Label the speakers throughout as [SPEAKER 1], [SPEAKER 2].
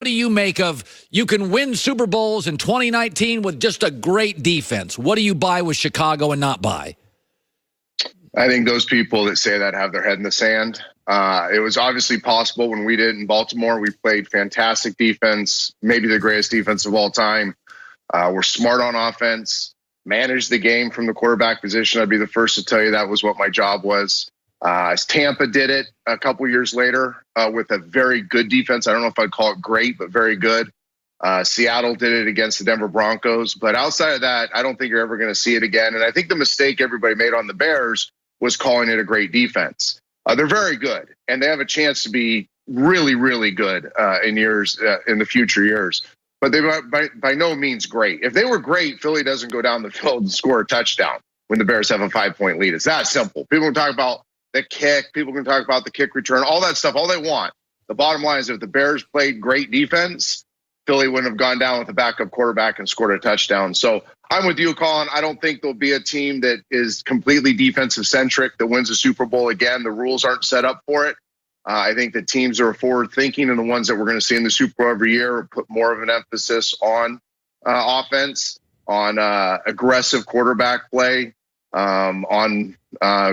[SPEAKER 1] do you make of you can win Super Bowls in 2019 with just a great defense? What do you buy with Chicago and not buy?
[SPEAKER 2] I think those people that say that have their head in the sand. It was obviously possible when we did in Baltimore. We played fantastic defense, maybe the greatest defense of all time. We're smart on offense, managed the game from the quarterback position. I'd be the first to tell you that was what my job was. Tampa did it a couple years later with a very good defense. I don't know if I'd call it great, but very good. Seattle did it against the Denver Broncos. But outside of that, I don't think you're ever going to see it again. And I think the mistake everybody made on the Bears was calling it a great defense. They're very good, and they have a chance to be really, really good in the future years. But they by no means great. If they were great, Philly doesn't go down the field and score a touchdown when the Bears have a 5-point lead. It's that simple. People can talk about the kick. People can talk about the kick return, all that stuff, all they want. The bottom line is if the Bears played great defense, Philly wouldn't have gone down with a backup quarterback and scored a touchdown. So I'm with you, Colin. I don't think there'll be a team that is completely defensive-centric that wins a Super Bowl again. The rules aren't set up for it. I think the teams that are forward-thinking and the ones that we're going to see in the Super Bowl every year put more of an emphasis on offense, on aggressive quarterback play, on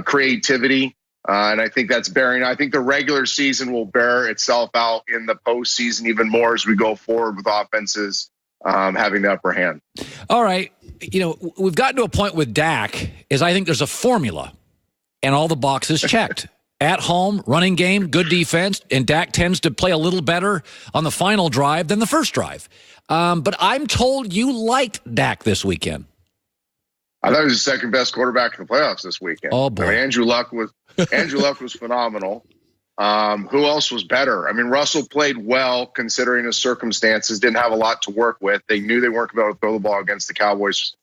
[SPEAKER 2] creativity. And I think that's bearing. I think the regular season will bear itself out in the postseason even more as we go forward with offenses having the upper hand.
[SPEAKER 1] All right. We've gotten to a point with Dak is I think there's a formula and all the boxes checked. At home, running game, good defense, and Dak tends to play a little better on the final drive than the first drive. But I'm told you liked Dak this weekend.
[SPEAKER 2] I thought he was the second best quarterback in the playoffs this weekend.
[SPEAKER 1] Oh boy,
[SPEAKER 2] Andrew Luck was phenomenal. Who else was better? I mean, Russell played well considering his circumstances. Didn't have a lot to work with. They knew they weren't going to throw the ball against the Cowboys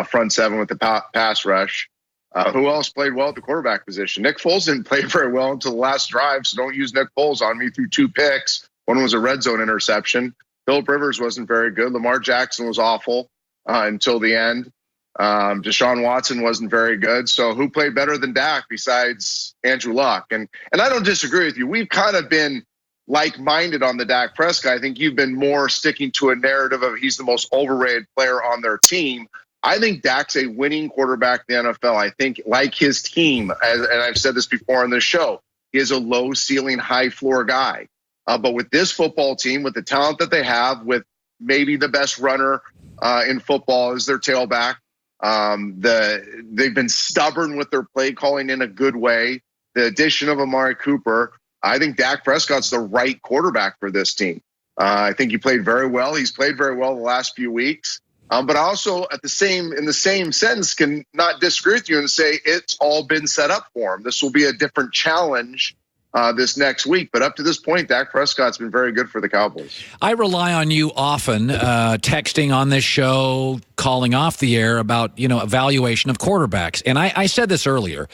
[SPEAKER 2] front seven with the pass rush. Who else played well at the quarterback position? Nick Foles didn't play very well until the last drive, so don't use Nick Foles on me. Threw 2 picks. One was a red zone interception. Phillip Rivers wasn't very good. Lamar Jackson was awful until the end. Deshaun Watson wasn't very good. So who played better than Dak besides Andrew Luck? And I don't disagree with you. We've kind of been like-minded on the Dak Prescott. I think you've been more sticking to a narrative of he's the most overrated player on their team. I think Dak's a winning quarterback in the NFL. I think, like his team, and I've said this before on this show, he is a low-ceiling, high-floor guy. But with this football team, with the talent that they have, with maybe the best runner in football as their tailback, they've been stubborn with their play calling in a good way. The addition of Amari Cooper, I think Dak Prescott's the right quarterback for this team. I think he played very well. He's played very well the last few weeks. But I also, in the same sense, can not disagree with you and say it's all been set up for him. This will be a different challenge this next week. But up to this point, Dak Prescott's been very good for the Cowboys.
[SPEAKER 1] I rely on you often, texting on this show, calling off the air about, evaluation of quarterbacks. And I said this earlier,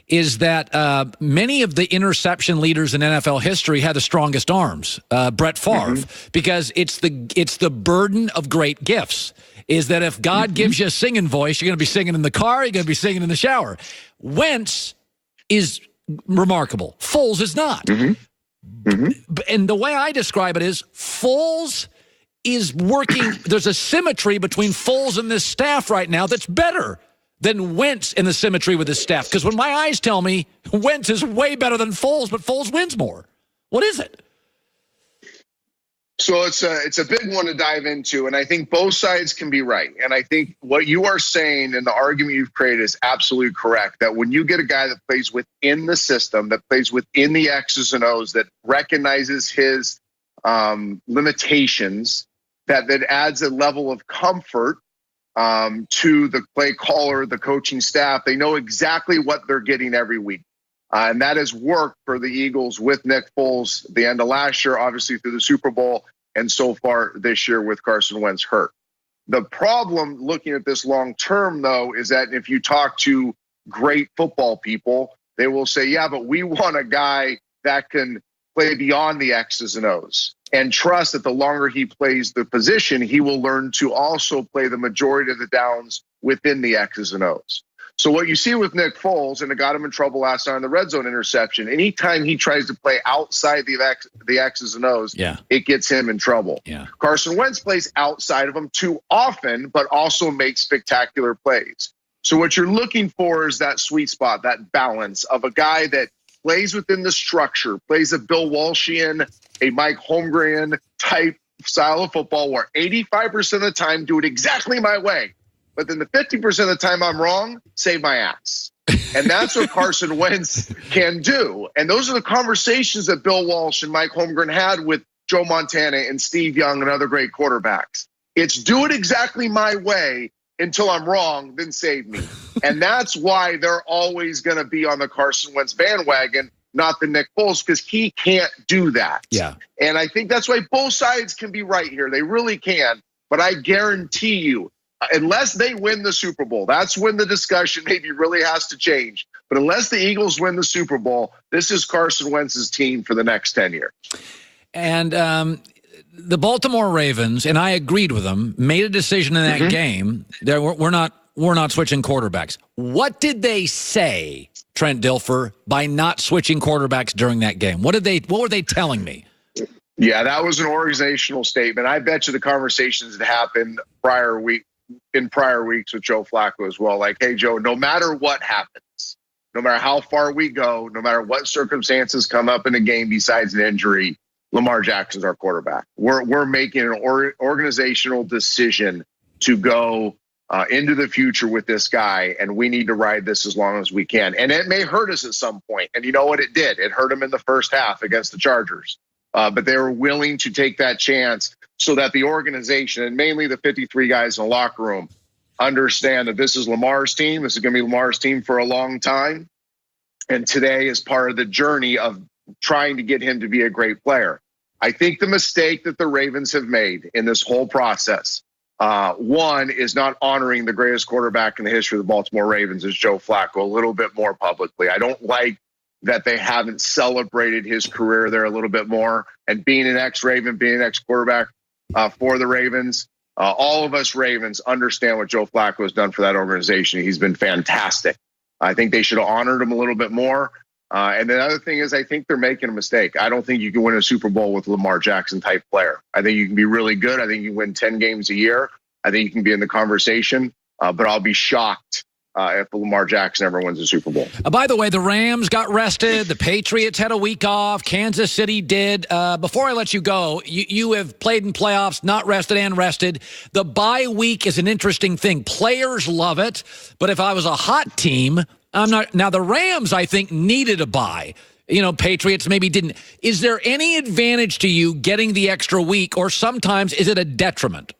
[SPEAKER 1] is that many of the interception leaders in NFL history had the strongest arms, Brett Favre, because it's the burden of great gifts. Is that if God gives you a singing voice, you're going to be singing in the car, you're going to be singing in the shower. Wentz is remarkable. Foles is not. And the way I describe it is Foles is working. There's a symmetry between Foles and this staff right now that's better than Wentz in the symmetry with his staff. Because when my eyes tell me Wentz is way better than Foles, but Foles wins more. What is it?
[SPEAKER 2] So it's a big one to dive into, and I think both sides can be right. And I think what you are saying and the argument you've created is absolutely correct, that when you get a guy that plays within the system, that plays within the X's and O's, that recognizes his limitations, that adds a level of comfort to the play caller, the coaching staff. They know exactly what they're getting every week. And that has worked for the Eagles with Nick Foles the end of last year, obviously through the Super Bowl, and so far this year with Carson Wentz hurt. The problem looking at this long term, though, is that if you talk to great football people, they will say, yeah, but we want a guy that can play beyond the X's and O's and trust that the longer he plays the position, he will learn to also play the majority of the downs within the X's and O's. So what you see with Nick Foles, and it got him in trouble last night on the red zone interception, anytime he tries to play outside the X's and O's, it gets him in trouble. Carson Wentz plays outside of them too often, but also makes spectacular plays. So what you're looking for is that sweet spot, that balance of a guy that plays within the structure, plays a Bill Walshian, a Mike Holmgren type style of football where 85% of the time do it exactly my way. But then the 50% of the time I'm wrong, save my ass. And that's what Carson Wentz can do. And those are the conversations that Bill Walsh and Mike Holmgren had with Joe Montana and Steve Young and other great quarterbacks. It's do it exactly my way until I'm wrong, then save me. And that's why they're always going to be on the Carson Wentz bandwagon, not the Nick Foles, because he can't do that. And I think that's why both sides can be right here. They really can. But I guarantee you, unless they win the Super Bowl, that's when the discussion maybe really has to change. But unless the Eagles win the Super Bowl, this is Carson Wentz's team for the next 10 years.
[SPEAKER 1] And the Baltimore Ravens, and I agreed with them, made a decision in that game. We're not switching quarterbacks. What did they say, Trent Dilfer, by not switching quarterbacks during that game? What were they telling me?
[SPEAKER 2] Yeah, that was an organizational statement. I bet you the conversations that happened in prior weeks with Joe Flacco as well. Like, hey, Joe, no matter what happens, no matter how far we go, no matter what circumstances come up in a game besides an injury, Lamar Jackson's our quarterback. We're making an organizational decision to go into the future with this guy, and we need to ride this as long as we can. And it may hurt us at some point. And you know what it did? It hurt him in the first half against the Chargers. But they were willing to take that chance so that the organization, and mainly the 53 guys in the locker room, understand that this is Lamar's team. This is going to be Lamar's team for a long time. And today is part of the journey of trying to get him to be a great player. I think the mistake that the Ravens have made in this whole process, one, is not honoring the greatest quarterback in the history of the Baltimore Ravens, is Joe Flacco, a little bit more publicly. I don't like that they haven't celebrated his career there a little bit more. And being an ex-Raven, being an ex-quarterback for the Ravens, all of us Ravens understand what Joe Flacco has done for that organization. He's been fantastic. I think they should have honored him a little bit more. And the other thing is, I think they're making a mistake. I don't think you can win a Super Bowl with a Lamar Jackson type player. I think you can be really good. I think you can win 10 games a year. I think you can be in the conversation, but I'll be shocked if Lamar Jackson ever wins a Super Bowl.
[SPEAKER 1] By the way, the Rams got rested. The Patriots had a week off. Kansas City did. Before I let you go, you have played in playoffs, not rested and rested. The bye week is an interesting thing. Players love it, but if I was a hot team, I'm not. Now, the Rams, I think, needed a bye. Patriots maybe didn't. Is there any advantage to you getting the extra week, or sometimes is it a detriment?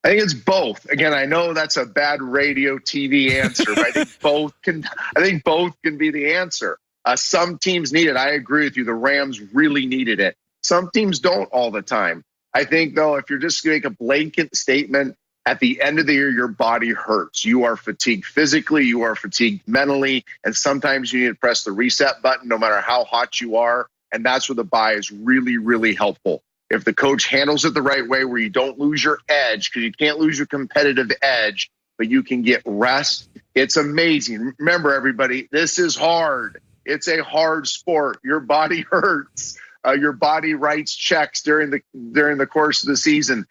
[SPEAKER 2] I think it's both. Again, I know that's a bad radio TV answer, but I think both can be the answer. Some teams need it. I agree with you. The Rams really needed it. Some teams don't all the time. I think, though, if you're just going to make a blanket statement, at the end of the year, your body hurts. You are fatigued physically, you are fatigued mentally, and sometimes you need to press the reset button no matter how hot you are, and that's where the bye is really, really helpful. If the coach handles it the right way, where you don't lose your edge, because you can't lose your competitive edge, but you can get rest, it's amazing. Remember, everybody, this is hard. It's a hard sport. Your body hurts. Your body writes checks during the course of the season.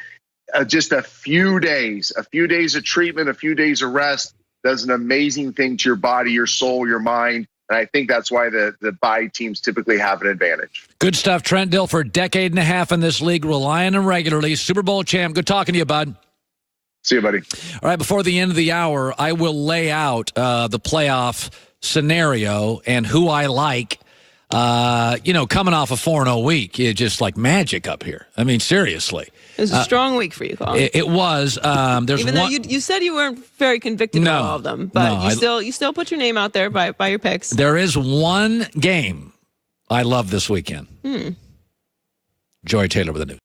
[SPEAKER 2] Just a few days of treatment, a few days of rest does an amazing thing to your body, your soul, your mind. And I think that's why the bye teams typically have an advantage.
[SPEAKER 1] Good stuff. Trent Dilfer, decade and a half in this league, relying on regularly. Super Bowl champ. Good talking to you, bud.
[SPEAKER 2] See you, buddy. All
[SPEAKER 1] right, before the end of the hour, I will lay out the playoff scenario and who I like. Coming off a 4-0 week, it's just like magic up here. I mean, seriously.
[SPEAKER 3] It was a strong week for you, Colin.
[SPEAKER 1] It was.
[SPEAKER 3] Even though you said you weren't very convicted of all of them, but you still put your name out there by your picks.
[SPEAKER 1] There is one game I love this weekend. Joy Taylor with the news.